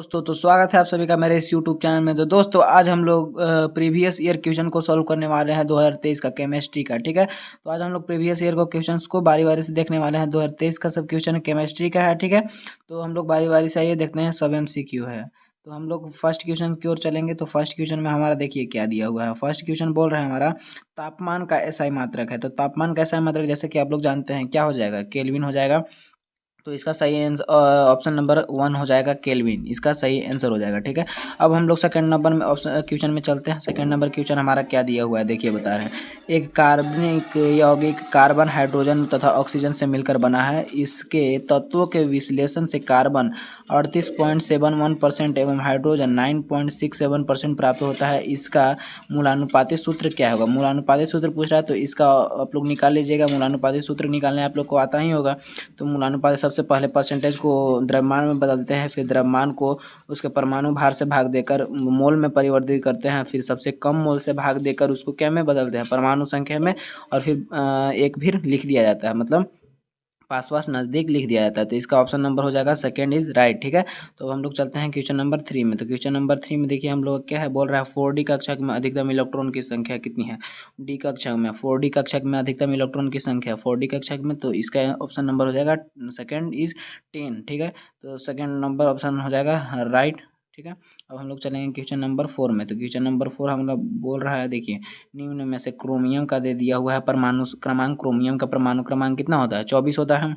दोस्तों तो स्वागत है आप सभी का मेरे इस यूट्यूब चैनल में। तो दोस्तों आज हम लोग प्रीवियस ईयर क्वेश्चन को सॉल्व करने वाले हैं 2023 का केमिस्ट्री का। ठीक है, तो आज हम लोग प्रीवियस ईयर को क्वेश्चंस को बारी बारी से देखने वाले हैं। 2023 का सब क्वेश्चन केमिस्ट्री का है। ठीक है, तो हम लोग बारी बारी से आइए देखते हैं। सब MCQ है, तो हम लोग फर्स्ट क्वेश्चन की ओर चलेंगे। तो फर्स्ट क्वेश्चन में हमारा देखिए क्या दिया हुआ है। फर्स्ट क्वेश्चन बोल रहा है हमारा तापमान का SI मात्रक है। तो तापमान का SI मात्रक जैसे कि आप लोग जानते हैं क्या हो जाएगा, केल्विन हो जाएगा। तो इसका सही आंसर ऑप्शन नंबर 1 हो जाएगा, केल्विन इसका सही आंसर हो जाएगा। ठीक है, अब हम लोग सेकंड नंबर में ऑप्शन क्वेश्चन में चलते हैं। सेकंड नंबर क्वेश्चन हमारा क्या दिया हुआ है देखिए, बता रहे हैं एक कार्बनिक यौगिक कार्बन, हाइड्रोजन तथा ऑक्सीजन से मिलकर बना है। इसके तत्वों के विश्लेषण से कार्बन 38.71% एवं हाइड्रोजन 9.67% प्राप्त होता है। इसका मूलानुपातिक सूत्र क्या होगा? मूलानुपातिक सूत्र पूछ रहा है, तो इसका आप लोग निकाल लीजिएगा। मूलानुपातिक सूत्र निकालने आप लोग को आता ही होगा। तो मूलानुपातिक सबसे पहले परसेंटेज को द्रव्यमान में बदलते हैं, फिर द्रव्यमान को उसके परमाणु भार से भाग देकर मोल में परिवर्तित करते हैं, फिर सबसे कम मोल से भाग देकर उसको क्या में बदलते हैं, परमाणु संख्या में, और फिर एक फिर लिख दिया जाता है, मतलब पास पास नज़दीक लिख दिया जाता है। तो इसका ऑप्शन नंबर हो जाएगा सेकंड इज राइट। ठीक है, तो हम लोग चलते हैं क्वेश्चन नंबर 3 में। तो क्वेश्चन नंबर 3 में देखिए हम लोग क्या है, बोल रहा है 4D कक्षक में अधिकतम इलेक्ट्रॉन की संख्या कितनी है। डी कक्षक में 4D कक्षक में अधिकतम इलेक्ट्रॉन की संख्या 4D कक्षक में, तो इसका ऑप्शन नंबर हो जाएगा सेकंड इज 10। ठीक है, तो सेकंड नंबर ऑप्शन हो जाएगा राइट। ठीक है, अब हम लोग चलेंगे क्वेश्चन नंबर 4 में। तो क्वेश्चन नंबर 4 हम लोग बोल रहा है देखिए, निम्न में से क्रोमियम का दे दिया हुआ है परमाणु क्रमांक। क्रोमियम का परमाणु क्रमांक कितना होता है? 24 होता है।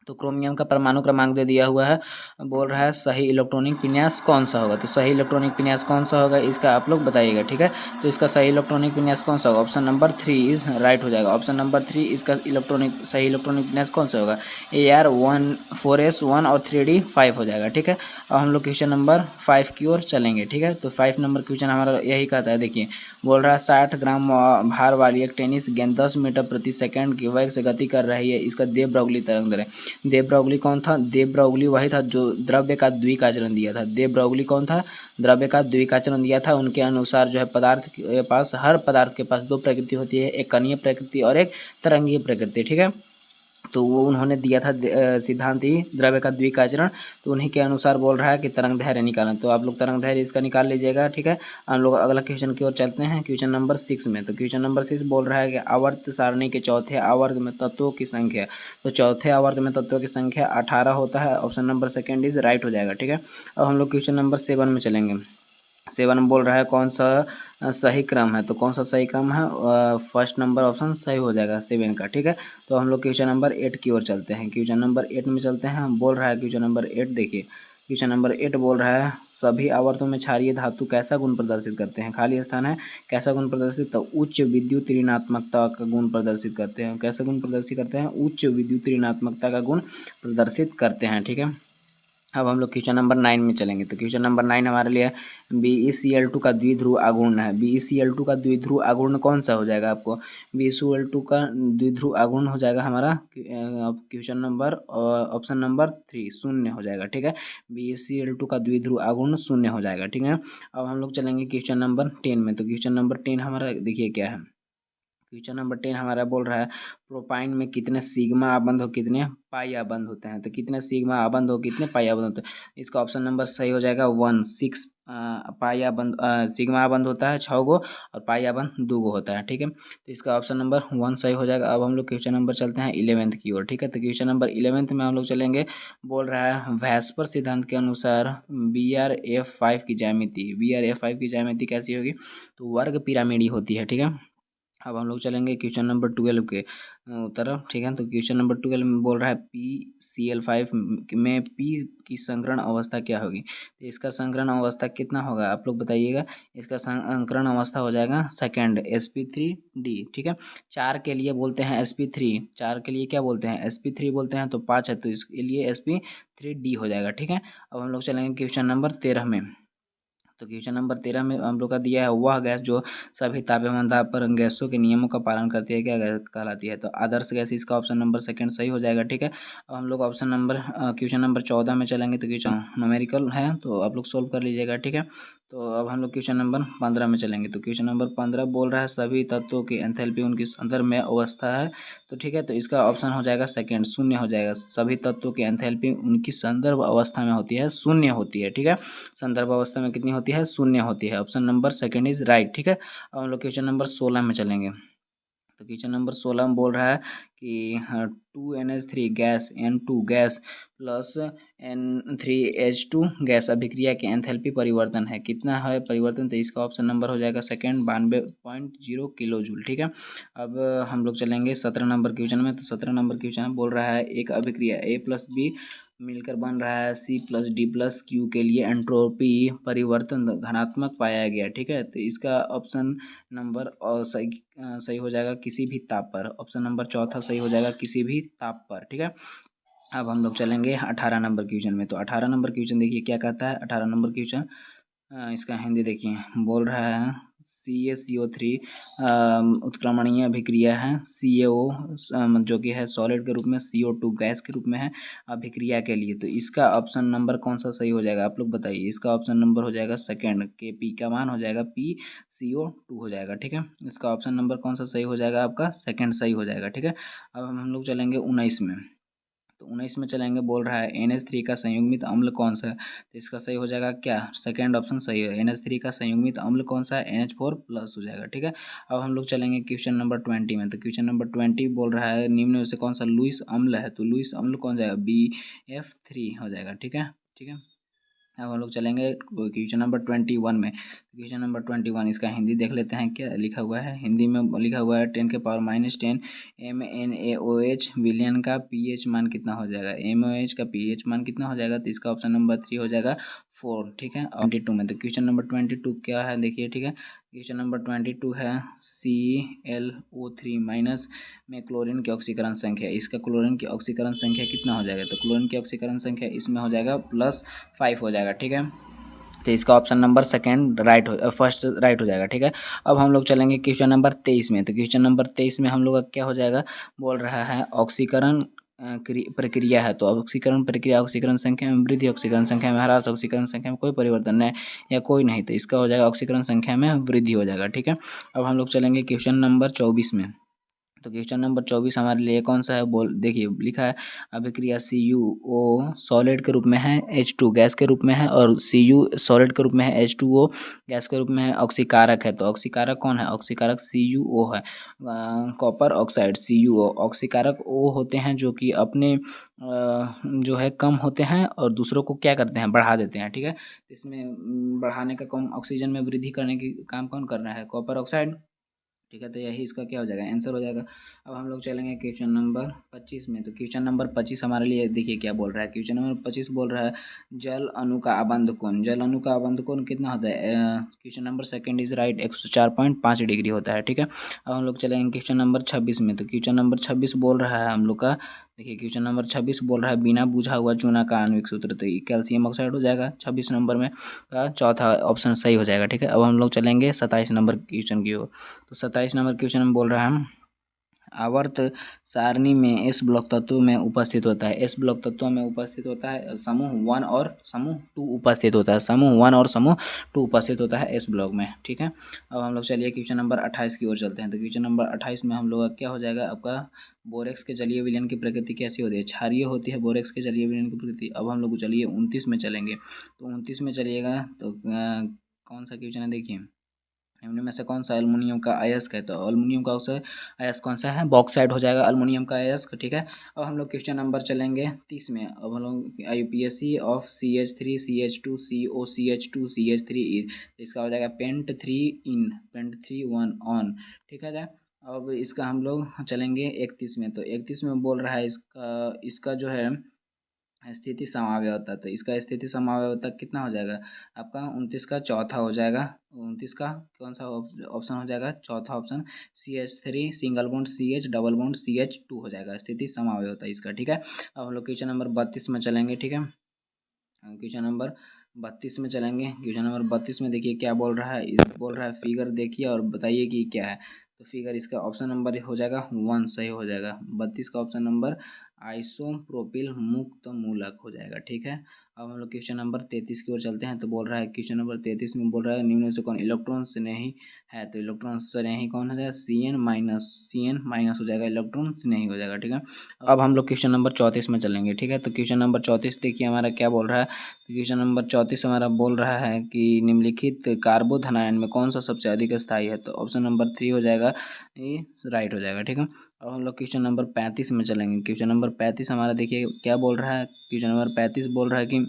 तो क्रोमियम का परमाणु क्रमांक दे दिया हुआ है, बोल रहा है सही इलेक्ट्रॉनिक विन्यास कौन सा होगा। तो सही इलेक्ट्रॉनिक विन्यास कौन सा होगा इसका आप लोग बताइएगा। ठीक है, तो इसका सही इलेक्ट्रॉनिक विन्यास कौन सा होगा? ऑप्शन नंबर 3 इज राइट हो जाएगा। ऑप्शन नंबर 3 इसका सही इलेक्ट्रॉनिक विन्यास कौन सा होगा? AR1 4S1 और 3D 5 हो जाएगा। ठीक है, अब हम लोग क्वेश्चन नंबर 5 की ओर चलेंगे। ठीक है, तो 5 नंबर क्वेश्चन हमारा यही कहता है देखिए, बोल रहा है 60 ग्राम भार वाली एक टेनिस गेंद 10 मीटर प्रति सेकंड की वेग से गति कर रही है। इसका देव ब्रोगली तरंग दर है। देव ब्रोगली कौन था? देव ब्रोगली वही था जो द्रव्य का द्विकाचरण दिया था। देव ब्रोगली कौन था? द्रव्य का द्विकाचरण दिया था। उनके अनुसार जो है पदार्थ के पास, हर पदार्थ के पास दो प्रकृति होती है, एक कणीय प्रकृति और एक तरंगीय प्रकृति। ठीक है, तो वो उन्होंने दिया था सिद्धांत ही द्रव्य का द्विकाचरण। तो उन्हीं के अनुसार बोल रहा है कि तरंग दैर्घ्य निकालना। तो आप लोग तरंग दैर्घ्य इसका निकाल लीजिएगा। ठीक है, हम लोग अगला क्वेश्चन की ओर चलते हैं, क्वेश्चन नंबर 6 में। तो क्वेश्चन नंबर 6 बोल रहा है कि आवर्त सारणी के चौथे आवर्त में तत्वों की संख्या। तो चौथे आवर्त में तत्वों की संख्या 18 होता है। Option number second is right हो जाएगा। ठीक है, अब हम लोग क्वेश्चन नंबर 7 में चलेंगे। 7 में बोल रहा है कौन सा सही क्रम है। तो कौन सा सही क्रम है? फर्स्ट नंबर ऑप्शन सही हो जाएगा 7 का। ठीक है, तो हम लोग क्वेश्चन नंबर 8 की ओर चलते हैं। क्वेश्चन नंबर 8 में चलते हैं। बोल रहा है क्वेश्चन नंबर 8 देखिए, क्वेश्चन नंबर 8 बोल रहा है सभी आवर्तों में क्षारीय धातु कैसा गुण प्रदर्शित करते हैं। खाली स्थान है, कैसा गुण प्रदर्शित? तो उच्च विद्युत ऋणात्मकता का गुण प्रदर्शित करते हैं। कैसा गुण प्रदर्शित करते हैं? उच्च विद्युत ऋणात्मकता का गुण प्रदर्शित करते हैं। ठीक है, अब हम लोग क्वेश्चन नंबर 9 में चलेंगे। तो क्वेश्चन नंबर 9 हमारे लिए BeCl2 का द्विध्रुव आघूर्ण है। BeCl2 का द्विध्रुव आघूर्ण कौन सा हो जाएगा आपको? BeCl2 का द्विध्रुव आघूर्ण हो जाएगा हमारा क्वेश्चन नंबर ऑप्शन नंबर 3 शून्य हो जाएगा। ठीक है, BeCl2 का द्विध्रुव आघूर्ण शून्य हो जाएगा। ठीक है, अब हम लोग चलेंगे क्वेश्चन नंबर 10 में। तो क्वेश्चन नंबर 10 हमारा देखिए क्या है। क्वेश्चन नंबर 10 हमारा बोल रहा है प्रोपाइन में कितने सिग्मा आबंध हो कितने पाई आबंध होते हैं। तो कितने सिग्मा आबंध हो कितने पाई आबंध होते हैं? इसका ऑप्शन नंबर सही हो जाएगा 1। 6 पाई आबंध सिग्मा आबंध होता है 6 गो, और पाई आबंध 2 गो होता है। ठीक है, तो इसका ऑप्शन नंबर 1 सही हो जाएगा। अब हम लोग क्वेश्चन नंबर चलते हैं 11th की ओर। ठीक है, तो क्वेश्चन नंबर 11th में हम लोग चलेंगे। बोल रहा है वैस्पर सिद्धांत के अनुसार BRF5 की ज्यामिति, BRF5 की ज्यामिति कैसी होगी? तो वर्ग पिरामिडी होती है। ठीक है, अब हम लोग चलेंगे क्वेश्चन नंबर 12 के तरफ। ठीक है, तो क्वेश्चन नंबर 12 में बोल रहा है PCl5 में P की संकरण अवस्था क्या होगी। तो इसका संकरण अवस्था कितना होगा आप लोग बताइएगा। इसका संकरण अवस्था हो जाएगा सेकंड sp3d। ठीक है, 4 के लिए बोलते हैं sp3, 4 के लिए क्या बोलते हैं? sp3 बोलते हैं। तो 5 है तो इसके लिए sp3d हो जाएगा। ठीक है, अब हम लोग चलेंगे क्वेश्चन नंबर 13 में। तो क्वेश्चन नंबर 13 में हम लोग का दिया है वह गैस जो सभी तापमान पर गैसों के नियमों का पालन करती है क्या कहलाती है। तो आदर्श गैस, इसका ऑप्शन नंबर सेकंड सही हो जाएगा। ठीक है, अब हम लोग क्वेश्चन नंबर 14 में चलेंगे। तो क्वेश्चन न्यूमेरिकल है, तो आप लोग सोल्व कर लीजिएगा। ठीक है, तो अब हम लोग क्वेश्चन नंबर 15 में चलेंगे। तो क्वेश्चन नंबर 15 बोल रहा है सभी तत्वों की एंथैल्पी उनकी संदर्भ अवस्था है। तो ठीक है, तो इसका ऑप्शन हो जाएगा सेकंड, शून्य हो जाएगा। सभी तत्वों की एंथैल्पी उनकी संदर्भ अवस्था में होती है, शून्य होती है। ठीक है, संदर्भ अवस्था में कितनी होती है? शून्य होती है। Option number second is right. ठीक है, अब हम लोग क्वेश्चन नंबर 16 में चलेंगे। तो क्वेश्चन नंबर 16 में बोल रहा है कि 2NH3 gas N2 gas plus N3H2 gas अभिक्रिया के एंथैल्पी परिवर्तन है, कितना है परिवर्तन? तो इसका ऑप्शन नंबर हो जाएगा सेकंड, 92.0 किलो जूल। ठीक है, अब हम लोग चलेंगे 17 नंबर क्वेश्चन में। तो 17 नंबर क्वेश्चन बोल रहा है एक अभिक्रिया A प्लस बी मिलकर बन रहा है C+D+Q के लिए एंट्रोपी परिवर्तन धनात्मक पाया गया। ठीक है, तो इसका ऑप्शन नंबर और सही हो जाएगा किसी भी ताप पर। ऑप्शन नंबर चौथा सही हो जाएगा किसी भी ताप पर। ठीक है, अब हम लोग चलेंगे 18 नंबर क्वेश्चन में। तो 18 नंबर क्वेश्चन देखिए क्या कहता है। 18 नंबर क्वेश्चन इसका हिंदी देखिए, बोल रहा है CaCO3 उत्क्रमणीय अभिक्रिया है CaO जो कि है सॉलिड के रूप में, CO2 गैस के रूप में है अभिक्रिया के लिए। तो इसका ऑप्शन नंबर कौन सा सही हो जाएगा आप लोग बताइए। इसका ऑप्शन नंबर हो जाएगा सेकंड, Kp का मान हो जाएगा PCO2 हो जाएगा। ठीक है, इसका ऑप्शन नंबर कौन सा सही हो जाएगा? आपका सेकंड सही हो जाएगा। ठीक है, अब हम लोग चलेंगे 19 में। तो 19 में चलेंगे, बोल रहा है NH3 का संयुग्मित अम्ल कौन सा है? तो इसका सही हो जाएगा क्या? सेकंड ऑप्शन सही है, NH3 का संयुग्मित अम्ल कौन सा है? NH4 प्लस हो जाएगा। ठीक है, अब हम लोग चलेंगे क्वेश्चन नंबर 20 में। तो क्वेश्चन नंबर 20 बोल रहा है निम्न में से कौन सा लुईस अम्ल है? तो लुईस अम्ल कौन जाएगा? BF3 हो जाएगा। ठीक है, ठीक है, अब हम लोग चलेंगे क्वेश्चन नंबर 21 में। क्वेश्चन नंबर 21 इसका हिंदी देख लेते हैं क्या लिखा हुआ है। हिंदी में लिखा हुआ है 10⁻⁻10 MnAOH विलियन का pH मान कितना हो जाएगा? MOH का pH मान कितना हो जाएगा? तो इसका ऑप्शन नंबर 3 हो जाएगा 4। ठीक है, 22 में। तो क्वेश्चन नंबर 22 क्या है देखिए। ठीक है, क्वेश्चन नंबर 22 है ClO3 माइनस में क्लोरीन की ऑक्सीकरण संख्या। इसका क्लोरीन की ऑक्सीकरण संख्या कितना हो जाएगा? तो क्लोरीन की ऑक्सीकरण संख्या इसमें हो जाएगा +5 हो जाएगा। ठीक है, तो इसका ऑप्शन नंबर सेकंड राइट हो, फर्स्ट राइट हो जाएगा। ठीक है, अब हम लोग चलेंगे क्वेश्चन नंबर 23 में। तो क्वेश्चन नंबर 23 में हम लोग का क्या हो जाएगा? बोल रहा है ऑक्सीकरण प्रक्रिया है। तो ऑक्सीकरण प्रक्रिया, ऑक्सीकरण संख्या में वृद्धि, ऑक्सीकरण संख्या में ह्रास, ऑक्सीकरण संख्या में कोई परिवर्तन नहीं या कोई नहीं। तो इसका हो जाएगा ऑक्सीकरण संख्या में वृद्धि हो जाएगा। ठीक है, अब हम लोग चलेंगे क्वेश्चन नंबर 24 में। तो क्वेश्चन नंबर 24 हमारे लिए कौन सा है? बोल देखिए लिखा है अभिक्रिया CuO सॉलिड के रूप में है, H2 गैस के रूप में है, और Cu सॉलिड के रूप में है, H2O गैस के रूप में है, ऑक्सीकारक है। तो ऑक्सीकारक कौन है? ऑक्सीकारक CuO है, कॉपर ऑक्साइड CuO। ऑक्सीकारक वो होते हैं जो कि अपने जो है कम होते हैं और दूसरों को क्या करते हैं? बढ़ा देते हैं। ठीक है, इसमें बढ़ाने का काम, ऑक्सीजन में वृद्धि करने की काम कौन कर रहा है? Copper oxide. ठीक है, तो यही इसका क्या हो जाएगा? आंसर हो जाएगा। अब हम लोग चलेंगे क्वेश्चन नंबर 25 में। तो क्वेश्चन नंबर 25 हमारे लिए देखिए क्या बोल रहा है। क्वेश्चन नंबर 25 बोल रहा है जल अणु का आबंध कोण। जल अणु का आबंध कोण कितना होता है? Question number second is right, 104.5 degree होता है। ठीक है, अब हम लोग चलेंगे क्वेश्चन नंबर 26 में। तो क्वेश्चन नंबर 26 बोल रहा है हम लोग का, देखिए क्वेश्चन नंबर 26 बोल रहा है बिना बुझा हुआ चूना का आणविक सूत्र। तो ये कैल्शियम ऑक्साइड हो जाएगा 26 नंबर में का चौथा ऑप्शन सही हो जाएगा। ठीक है, अब हम लोग चलेंगे 27 नंबर क्वेश्चन की ओर। तो 27 नंबर क्वेश्चन में बोल रहा है आवर्त सारणी में एस ब्लॉक तत्वों में उपस्थित होता है। एस ब्लॉक तत्वों में उपस्थित होता है समूह 1 और समूह 2 उपस्थित होता है। समूह 1 और समूह 2 उपस्थित होता है एस ब्लॉक में। ठीक है, अब हम लोग चलिए क्वेश्चन नंबर 28 की ओर चलते हैं। तो क्वेश्चन नंबर 28 में हम लोग का क्या हो जाएगा? आपका बोरेक्स के जलीय विलयन की प्रकृति कैसी होती है? क्षारीय होती है बोरेक्स के जलीय विलयन की प्रकृति। अब हम लोग चलिए 29 में चलेंगे। तो 29 में चलिएगा तो कौन सा क्वेश्चन है देखिए, निम्न में से कौन सा एल्युमिनियम का अयस्क है? तो एल्युमिनियम का अयस्क कौन सा है? बॉक्साइड हो जाएगा एल्युमिनियम का अयस्क। ठीक है, अब हम लोग क्वेश्चन नंबर चलेंगे 30 में। अब हम लोग IUPAC of CH3 CH2 COCH2 CH3 इसका हो जाएगा पेंट 3 इन, पेंट 3 1 ऑन। ठीक है, अब इसका हम लोग चलेंगे 31 में। तो 31 में बोल रहा है इसका जो है स्थिति समावयवता। तो इसका स्थिति समावयवता कितना हो जाएगा आपका? 29 का चौथा हो जाएगा। 29 का कौन सा ऑप्शन हो जाएगा? चौथा option CH3 single bond CH double bond CH2 हो जाएगा स्थिति समावयवता इसका। ठीक है, अब हम लोग क्वेश्चन नंबर 32 में चलेंगे। ठीक है, क्वेश्चन नंबर 32 में चलेंगे। क्वेश्चन नंबर 32 में देखिए क्या बोल रहा है। बोल रहा है फिगर देखिए और बताइए कि क्या है। तो फिगर इसका ऑप्शन नंबर हो जाएगा 1 सही हो जाएगा। 32 का ऑप्शन नंबर आइसोप्रोपिल मुक्त मूलक हो जाएगा। ठीक है, अब हम लोग क्वेश्चन नंबर 33 की ओर चलते हैं। तो बोल रहा है क्वेश्चन नंबर 33 में बोल रहा है निम्न में से कौन इलेक्ट्रॉन स्नेही है। तो इलेक्ट्रॉन स्नेही कौन हो जाएगा, सी एन माइनस हो जाएगा, इलेक्ट्रॉन स्नेही हो जाएगा। ठीक है, अब हम लोग क्वेश्चन नंबर 34 में चलेंगे। ठीक है, तो क्वेश्चन नंबर 34 देखिए हमारा क्या बोल रहा है। तो क्वेश्चन नंबर 34 हमारा बोल रहा है कि निम्नलिखित कार्बोधनायन में कौन सा सबसे अधिक स्थायी है। तो ऑप्शन नंबर 3 हो जाएगा, ये राइट हो जाएगा। ठीक है, अब हम लोग क्वेश्चन नंबर 35 में चलेंगे। क्वेश्चन नंबर 35 हमारा देखिए क्या बोल रहा है। क्वेश्चन नंबर 35 बोल रहा है कि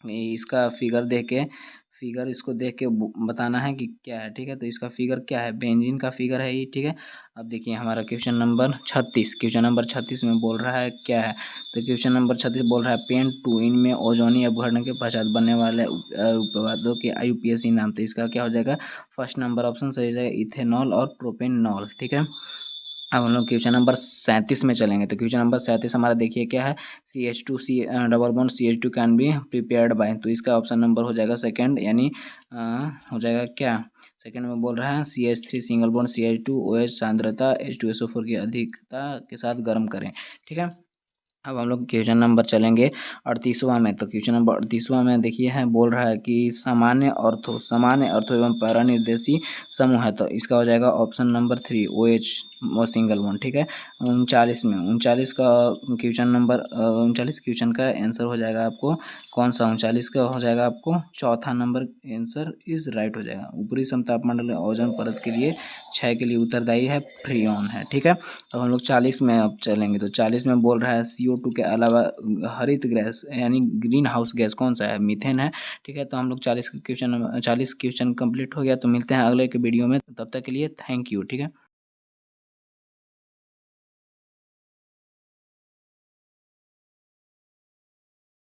इसका फिगर इसको देख के बताना है कि क्या है। ठीक है, तो इसका फिगर क्या है, बेंजीन का फिगर है ये। ठीक है, अब देखिए हमारा क्वेश्चन नंबर 36 में बोल रहा है क्या है। तो क्वेश्चन नंबर 36 बोल रहा है पेंट टू इनमें ओजोनी अपघटन के पश्चात बनने वाले उत्पादों के IUPAC नाम। तो इसका क्या हो जाएगा, फर्स्ट नंबर ऑप्शन सही हो जाएगा, इथेनॉल और प्रोपेनॉल। ठीक है, अब हम लोग क्वेश्चन नंबर 37 में चलेंगे। तो क्वेश्चन नंबर 37 हमारा देखिए क्या है, CH2 double bond CH2 can be prepared by. तो इसका ऑप्शन नंबर हो जाएगा सेकंड, यानी हो जाएगा क्या, सेकंड में बोल रहा है CH3 single bond CH2 OH सांद्रता H2SO4 की अधिकता के साथ गर्म करें। ठीक है, अब हम लोग क्वेश्चन नंबर चलेंगे 38वां में। तो क्वेश्चन नंबर 38वां में देखिए है, बोल रहा है कि सामान्य अर्थों एवं पैरानिर्देशी समूह है। तो इसका हो जाएगा ऑप्शन नंबर 3 OH वो सिंगल बॉन्ड। ठीक है, 39 का क्वेश्चन नंबर 39 क्वेश्चन का आंसर हो जाएगा आपको कौन सा, 39 का हो जाएगा आपको चौथा नंबर आंसर इज राइट हो जाएगा। ऊपरी समतापमंडल ओजोन परत के लिए क्षय के लिए उत्तरदायी है फ्रीऑन है। ठीक है, अब हम लोग 40 में अब चलेंगे। तो 40 में बोल रहा है CO2 के अलावा हरित गैस यानी ग्रीन हाउस गैस कौन सा है, मीथेन है। ठीक है, तो हम लोग 40 क्वेश्चन कंप्लीट हो गया। तो मिलते हैं अगले के वीडियो में, तब तक के लिए थैंक यू। ठीक है।